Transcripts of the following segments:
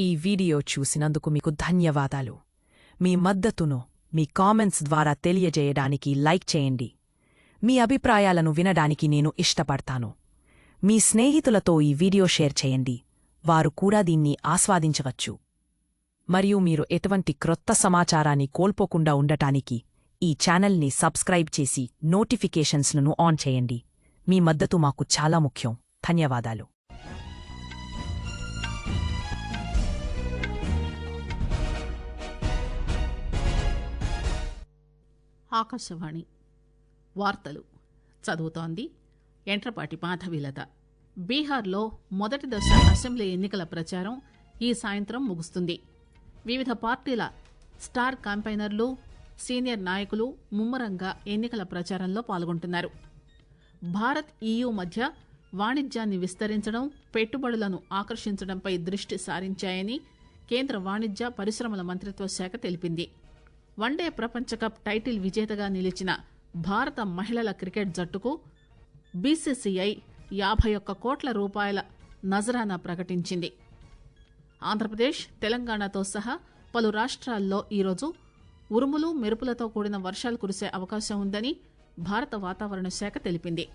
ఈ వీడియో చూసినందుకు మీకు ధన్యవాదాలు. మీ మద్దతును మీ కామెంట్స్ ద్వారా తెలియజేయడానికి లైక్ చేయండి. మీ అభిప్రాయాలను వినడానికి నేను ఇష్టపడతాను. మీ స్నేహితులతో ఈ వీడియో షేర్ చేయండి, వారు కూడా దీన్ని ఆస్వాదించవచ్చు. మరియు మీరు ఎటువంటి క్రొత్త సమాచారాన్ని కోల్పోకుండా ఉండటానికి ఈ ఛానల్ని సబ్స్క్రైబ్ చేసి నోటిఫికేషన్స్లను ఆన్ చేయండి. మీ మద్దతు మాకు చాలా ముఖ్యం. ధన్యవాదాలు. ఆకాశవాణి వార్తలు చదువుతోంది ఎంట్రపాటి మాధవీలత. బీహార్లో మొదటి దశ అసెంబ్లీ ఎన్నికల ప్రచారం ఈ సాయంత్రం ముగుస్తుంది. వివిధ పార్టీల స్టార్ క్యాంపెయినర్లు, సీనియర్ నాయకులు ముమ్మరంగా ఎన్నికల ప్రచారంలో పాల్గొంటున్నారు. భారత్ EU మధ్య వాణిజ్యాన్ని విస్తరించడం, పెట్టుబడులను ఆకర్షించడంపై దృష్టి సారించాయని కేంద్ర వాణిజ్య పరిశ్రమల మంత్రిత్వ శాఖ తెలిపింది. వన్డే ప్రపంచ కప్ టైటిల్ విజేతగా నిలిచిన భారత మహిళల క్రికెట్ జట్టుకు BCCI 51 కోట్ల రూపాయల నజరానా ప్రకటించింది. ఆంధ్రప్రదేశ్, తెలంగాణతో సహా పలు రాష్ట్రాల్లో ఈరోజు ఉరుములు, మెరుపులతో కూడిన వర్షాలు కురిసే అవకాశం ఉందని భారత వాతావరణ శాఖ తెలిపింది.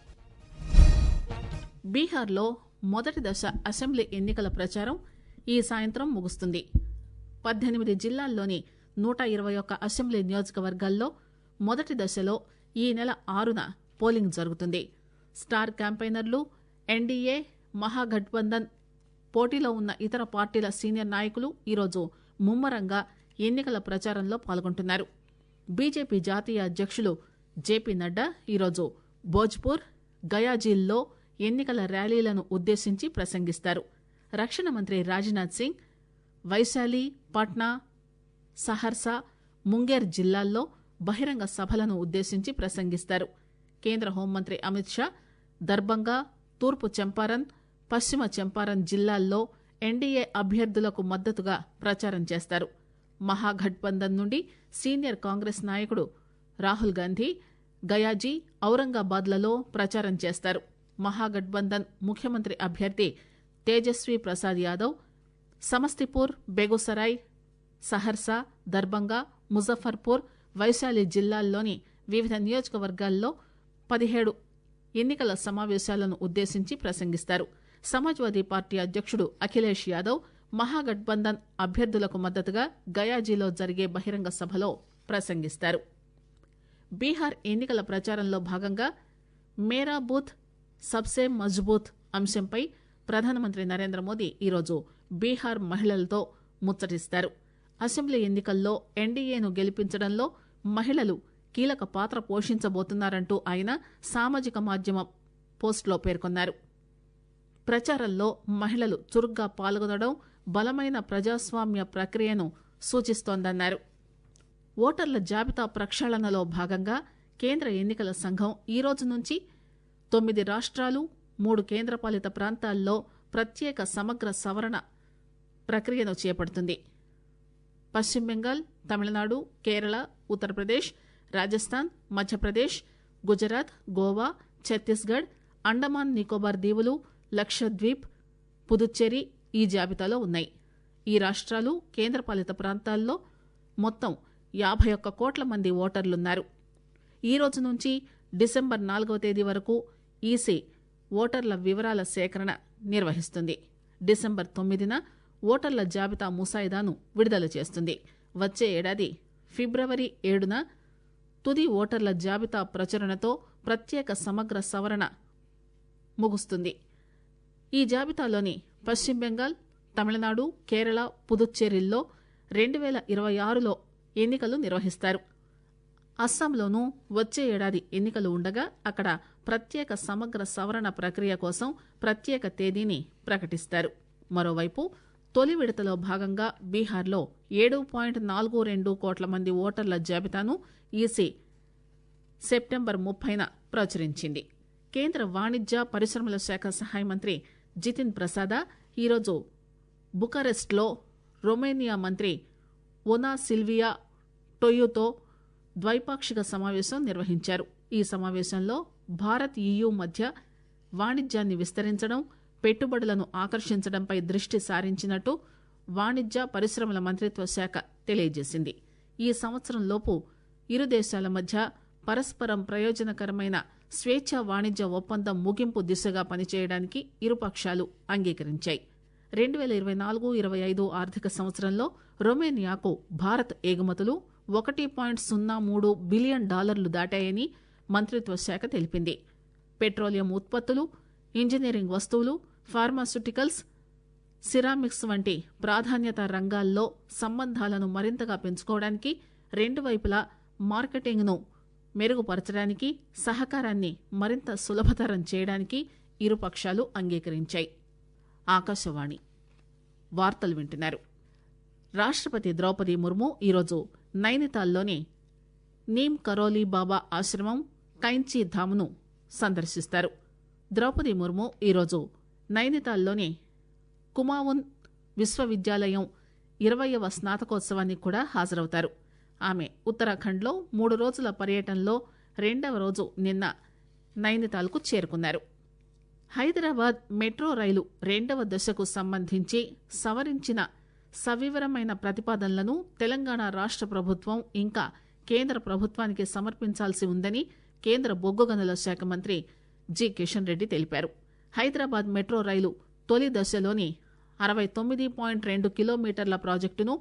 బీహార్లో మొదటి దశ అసెంబ్లీ ఎన్నికల ప్రచారం ఈ సాయంత్రం ముగుస్తుంది. 18 జిల్లాల్లోని 121 అసెంబ్లీ నియోజకవర్గాల్లో మొదటి దశలో ఈ నెల 6న పోలింగ్ జరుగుతుంది. స్టార్ క్యాంపెయినర్లు, ఎన్డీఏ, మహాగఠబంధన్, పోటీలో ఉన్న ఇతర పార్టీల సీనియర్ నాయకులు ఈరోజు ముమ్మరంగా ఎన్నికల ప్రచారంలో పాల్గొంటున్నారు. బీజేపీ జాతీయ అధ్యక్షులు జేపీ నడ్డా ఈరోజు భోజ్పూర్, గయాజీల్లో ఎన్నికల ర్యాలీలను ఉద్దేశించి ప్రసంగిస్తారు. రక్షణ మంత్రి రాజ్నాథ్ సింగ్ వైశాలి, పట్నా, సహర్సా, ముంగేర్ జిల్లాల్లో బహిరంగ సభలను ఉద్దేశించి ప్రసంగిస్తారు. కేంద్ర హోంమంత్రి అమిత్ షా దర్బంగా, తూర్పు చంపారన్, పశ్చిమ చంపారన్ జిల్లాల్లో ఎన్డీఏ అభ్యర్థులకు మద్దతుగా ప్రచారం చేస్తారు. మహాగఠబంధన్ నుండి సీనియర్ కాంగ్రెస్ నాయకుడు రాహుల్ గాంధీ గయాజీ, ఔరంగాబాద్లలో ప్రచారం చేస్తారు. మహాగఠబంధన్ ముఖ్యమంత్రి అభ్యర్థి తేజస్వీ ప్రసాద్ యాదవ్ సమస్తిపూర్, బేగుసరాయ్, సహర్సా, దర్బంగా, ముజఫర్పూర్, వైశాలి జిల్లాల్లోని వివిధ నియోజకవర్గాల్లో 17 ఎన్నికల సమావేశాలను ఉద్దేశించి ప్రసంగిస్తారు. సమాజ్వాదీ పార్టీ అధ్యక్షుడు అఖిలేష్ యాదవ్ మహాగఠబంధన్ అభ్యర్థులకు మద్దతుగా గయాజీలో జరిగే బహిరంగ సభలో ప్రసంగిస్తారు. బీహార్ ఎన్నికల ప్రచారంలో భాగంగా మేరా బూత్ సబ్సే మజ్బూత్ అంశంపై ప్రధానమంత్రి నరేంద్ర మోదీ ఈరోజు బీహార్ మహిళలతో ముచ్చటిస్తారు. అసెంబ్లీ ఎన్నికల్లో ఎన్డీఏను గెలిపించడంలో మహిళలు కీలక పాత్ర పోషించబోతున్నారంటూ ఆయన సామాజిక మాధ్యమ పోస్టులో పేర్కొన్నారు. ప్రచారంలో మహిళలు చురుగ్గా పాల్గొనడం బలమైన ప్రజాస్వామ్య ప్రక్రియను సూచిస్తోందన్నారు. ఓటర్ల జాబితా ప్రక్షాళనలో భాగంగా కేంద్ర ఎన్నికల సంఘం ఈ రోజు నుంచి 9 రాష్ట్రాలు, 3 కేంద్రపాలిత ప్రాంతాల్లో ప్రత్యేక సమగ్ర సవరణ ప్రక్రియను చేపడుతుంది. పశ్చిమ బెంగాల్, తమిళనాడు, కేరళ, ఉత్తరప్రదేశ్, రాజస్థాన్, మధ్యప్రదేశ్, గుజరాత్, గోవా, ఛత్తీస్గఢ్, అండమాన్ నికోబార్ దీవులు, లక్షద్వీప్, పుదుచ్చేరి ఈ జాబితాలో ఉన్నాయి. ఈ రాష్ట్రాలు, కేంద్రపాలిత ప్రాంతాల్లో మొత్తం 51 కోట్ల మంది ఓటర్లున్నారు. ఈ రోజు నుంచి డిసెంబర్ 4వ తేదీ వరకు ఈసీ ఓటర్ల వివరాల సేకరణ నిర్వహిస్తుంది. డిసెంబర్ 9న ఓటర్ల జాబితా ముసాయిదాను విడుదల చేస్తుంది. వచ్చే ఏడాది ఫిబ్రవరి 7న తుది ఓటర్ల జాబితా ప్రచురణతో ప్రత్యేక సమగ్ర సవరణ ముగుస్తుంది. ఈ జాబితాలోని పశ్చిమ బెంగాల్, తమిళనాడు, కేరళ, పుదుచ్చేరిల్లో 2026లో ఎన్నికలు నిర్వహిస్తారు. అస్సాంలోనూ వచ్చే ఏడాది ఎన్నికలు ఉండగా అక్కడ ప్రత్యేక సమగ్ర సవరణ ప్రక్రియ కోసం ప్రత్యేక తేదీని ప్రకటిస్తారు. మరోవైపు తొలి విడతలో భాగంగా బీహార్లో 7.42 కోట్ల మంది ఓటర్ల జాబితాను ఈసీ సెప్టెంబర్ 30న ప్రచురించింది. కేంద్ర వాణిజ్య పరిశ్రమల శాఖ సహాయ మంత్రి జితిన్ ప్రసాద ఈరోజు బుకారెస్ట్లో రొమేనియా మంత్రి ఒనా సిల్వియా టొయ్యుతో ద్వైపాక్షిక సమావేశం నిర్వహించారు. ఈ సమావేశంలో భారత్ EU మధ్య వాణిజ్యాన్ని విస్తరించడం, పెట్టుబడులను ఆకర్షించడంపై దృష్టి సారించినట్టు వాణిజ్య పరిశ్రమల మంత్రిత్వ శాఖ తెలియజేసింది. ఈ సంవత్సరంలోపు ఇరు దేశాల మధ్య పరస్పరం ప్రయోజనకరమైన స్వేచ్ఛా వాణిజ్య ఒప్పందం ముగింపు దిశగా పనిచేయడానికి ఇరుపక్షాలు అంగీకరించాయి. 2024-25 ఆర్థిక సంవత్సరంలో రొమేనియాకు భారత్ ఎగుమతులు $1.03 బిలియన్ దాటాయని మంత్రిత్వ శాఖ తెలిపింది. పెట్రోలియం ఉత్పత్తులు, ఇంజనీరింగ్ వస్తువులు, ఫార్మాస్యూటికల్స్, సిరామిక్స్ వంటి ప్రాధాన్యత రంగాల్లో సంబంధాలను మరింతగా పెంచుకోవడానికి, రెండు వైపులా మార్కెటింగ్ను మెరుగుపరచడానికి, సహకారాన్ని మరింత సులభతరం చేయడానికి ఇరుపక్షాలు అంగీకరించాయి. ఆకాశవాణి వార్తలు వింటున్నారు. రాష్ట్రపతి ద్రౌపది ముర్ము ఈరోజు నైనితాల్లోని నీమ్ కరోలీ బాబా ఆశ్రమం, కైంచీ ధామ్ను సందర్శిస్తారు. ద్రౌపది ముర్ము ఈరోజు నైనితాల్లోని కుమావున్ విశ్వవిద్యాలయం 20వ స్నాతకోత్సవానికి కూడా హాజరవుతారు. ఆమె ఉత్తరాఖండ్లో 3 రోజుల పర్యటనలో 2వ రోజు నిన్న నైనితాల్కు చేరుకున్నారు. హైదరాబాద్ మెట్రో రైలు 2వ దశకు సంబంధించి సవరించిన సవివరమైన ప్రతిపాదనలను తెలంగాణ రాష్ట్ర ప్రభుత్వం ఇంకా కేంద్ర ప్రభుత్వానికి సమర్పించాల్సి ఉందని కేంద్ర బొగ్గు గనుల శాఖ మంత్రి జి కిషన్ రెడ్డి తెలిపారు. హైదరాబాద్ మెట్రో రైలు తొలి దశలోని 69.2 కిలోమీటర్ల ప్రాజెక్టును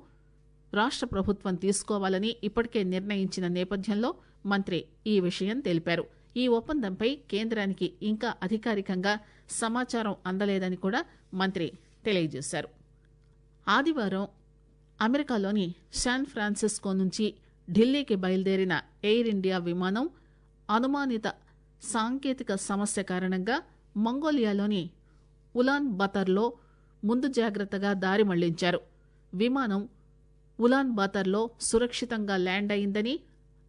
రాష్ట్ర ప్రభుత్వం తీసుకోవాలని ఇప్పటికే నిర్ణయించిన నేపథ్యంలో మంత్రి ఈ విషయం తెలిపారు. ఈ ఒప్పందంపై కేంద్రానికి ఇంకా అధికారికంగా సమాచారం అందలేదని కూడా మంత్రి తెలియజేశారు. ఆదివారం అమెరికాలోని శాన్ ఫ్రాన్సిస్కో నుంచి ఢిల్లీకి బయలుదేరిన ఎయిర్ ఇండియా విమానం అనుమానిత సాంకేతిక సమస్య కారణంగా మంగోలియాలోని ఉలాన్ బతర్లో ముందు జాగ్రత్తగా దారి మళ్లించారు. విమానం ఉలాన్ బాతర్లో సురక్షితంగా ల్యాండ్ అయిందని,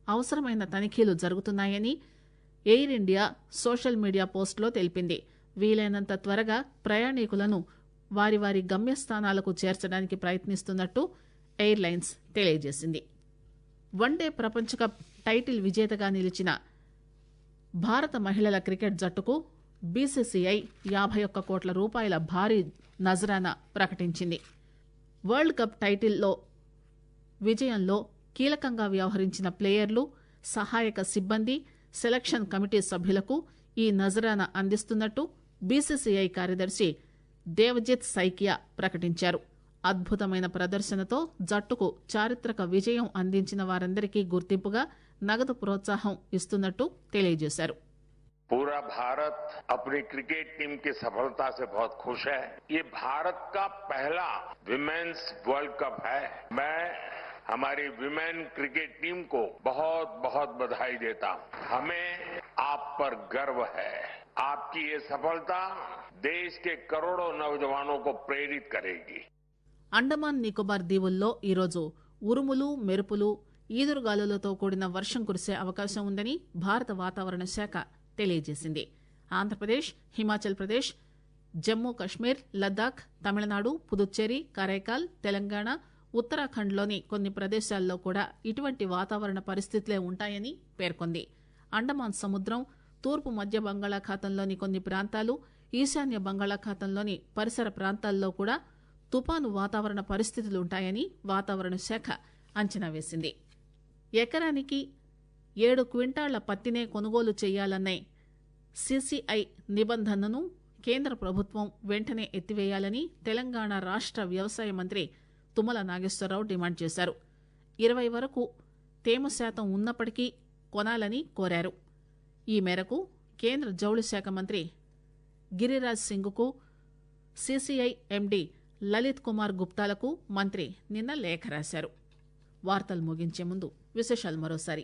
అవసరమైన తనిఖీలు జరుగుతున్నాయని ఎయిర్ ఇండియా సోషల్ మీడియా పోస్టులో తెలిపింది. వీలైనంత త్వరగా ప్రయాణికులను వారి వారి గమ్యస్థానాలకు చేర్చడానికి ప్రయత్నిస్తున్నట్టు ఎయిర్లైన్స్ తెలియజేసింది. వన్డే ప్రపంచకప్ టైటిల్ విజేతగా నిలిచిన భారత మహిళల క్రికెట్ జట్టుకు బీసీసీఐ 51 కోట్ల రూపాయల భారీ నజరానా ప్రకటించింది. వరల్డ్ కప్ టైటిల్లో విజయంలో కీలకంగా వ్యవహరించిన ప్లేయర్లు, సహాయక సిబ్బంది, సెలక్షన్ కమిటీ సభ్యులకు ఈ నజరానా అందిస్తున్నట్టు బీసీసీఐ కార్యదర్శి దేవజిత్ సైకియా ప్రకటించారు. అద్భుతమైన ప్రదర్శనతో జట్టుకు చారిత్రక విజయం అందించిన వారందరికీ గుర్తింపుగా నగదు ప్రోత్సాహం ఇస్తున్నట్టు తెలియజేశారు. पूरा भारत अपनी क्रिकेट टीम की सफलता से बहुत खुश है. ये भारत का पहला विमेन्स वर्ल्ड कप है. मैं हमारी विमेन क्रिकेट टीम को बहुत बहुत बधाई देता हूं. हमें आप पर गर्व है. आपकी ये सफलता देश के करोड़ों नौजवानों को प्रेरित करेगी. అండమాన్ నికోబార్ దీవుల్లో ఈరోజు ఉరుములు, మెరుపులు, ఈదురుగాలులతో కూడిన వర్షం కురిసే అవకాశం ఉందని భారత వాతావరణ శాఖ తెలియజేసింది. ఆంధ్రప్రదేశ్, హిమాచల్ ప్రదేశ్, జమ్మూ కశ్మీర్, లద్దాఖ్, తమిళనాడు, పుదుచ్చేరి, కరైకాల్, తెలంగాణ, ఉత్తరాఖండ్లోని కొన్ని ప్రదేశాల్లో కూడా ఇటువంటి వాతావరణ పరిస్థితులే ఉంటాయని పేర్కొంది. అండమాన్ సముద్రం, తూర్పు మధ్య బంగాళాఖాతంలోని కొన్ని ప్రాంతాలు, ఈశాన్య బంగాళాఖాతంలోని పరిసర ప్రాంతాల్లో కూడా తుపాను వాతావరణ పరిస్థితులుంటాయని వాతావరణ శాఖ అంచనా వేసింది. ఎకరానికి 7 క్వింటాళ్ల పత్తినే కొనుగోలు చేయాలనే సీసీఐ నిబంధనను కేంద్ర ప్రభుత్వం వెంటనే ఎత్తివేయాలని తెలంగాణ రాష్ట్ర వ్యవసాయ మంత్రి తుమ్మల నాగేశ్వరరావు డిమాండ్ చేశారు. 20 వరకు తేమ శాతం ఉన్నప్పటికీ కొనాలని కోరారు. ఈ మేరకు కేంద్ర జౌళి శాఖ మంత్రి గిరిరాజ్ సింగ్కు సీసీఐ ఎండీ లలిత్ కుమార్ గుప్తాలకు మంత్రి నిన్న లేఖ రాశారు. వార్తలు ముగించే ముందు విశేషాలు మరోసారి.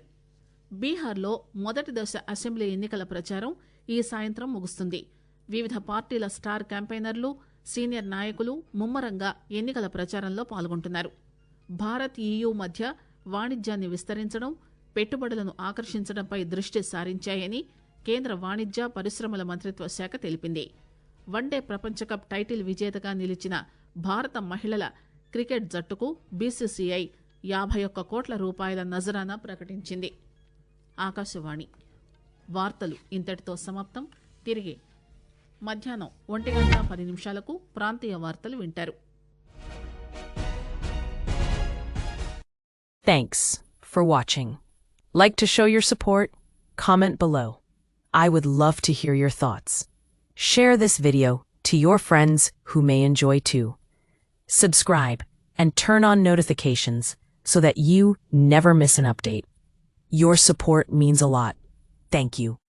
బీహార్లో మొదటి దశ అసెంబ్లీ ఎన్నికల ప్రచారం ఈ సాయంత్రం ముగుస్తుంది. వివిధ పార్టీల స్టార్ క్యాంపెయినర్లు, సీనియర్ నాయకులు ముమ్మరంగా ఎన్నికల ప్రచారంలో పాల్గొంటున్నారు. భారత్ ఈయూ మధ్య వాణిజ్యాన్ని విస్తరించడం, పెట్టుబడులను ఆకర్షించడంపై దృష్టి సారించాయని కేంద్ర వాణిజ్య పరిశ్రమల మంత్రిత్వ శాఖ తెలిపింది. వన్డే ప్రపంచకప్ టైటిల్ విజేతగా నిలిచిన భారత మహిళల క్రికెట్ జట్టుకు బీసీసీఐ 51 కోట్ల రూపాయల నజరానా ప్రకటించింది. ఆకాశవాణి వార్తలు ఇంతటితో సమాప్తం. తిరిగి మధ్యాహ్నం 1:10 ప్రాంతీయ వార్తలు వింటారు. Thanks for watching. Like to show your support? Comment below. I would love to hear your thoughts. Share this video to your friends who may enjoy too. Subscribe and turn on notifications so that you never miss an update. Your support means a lot. Thank you.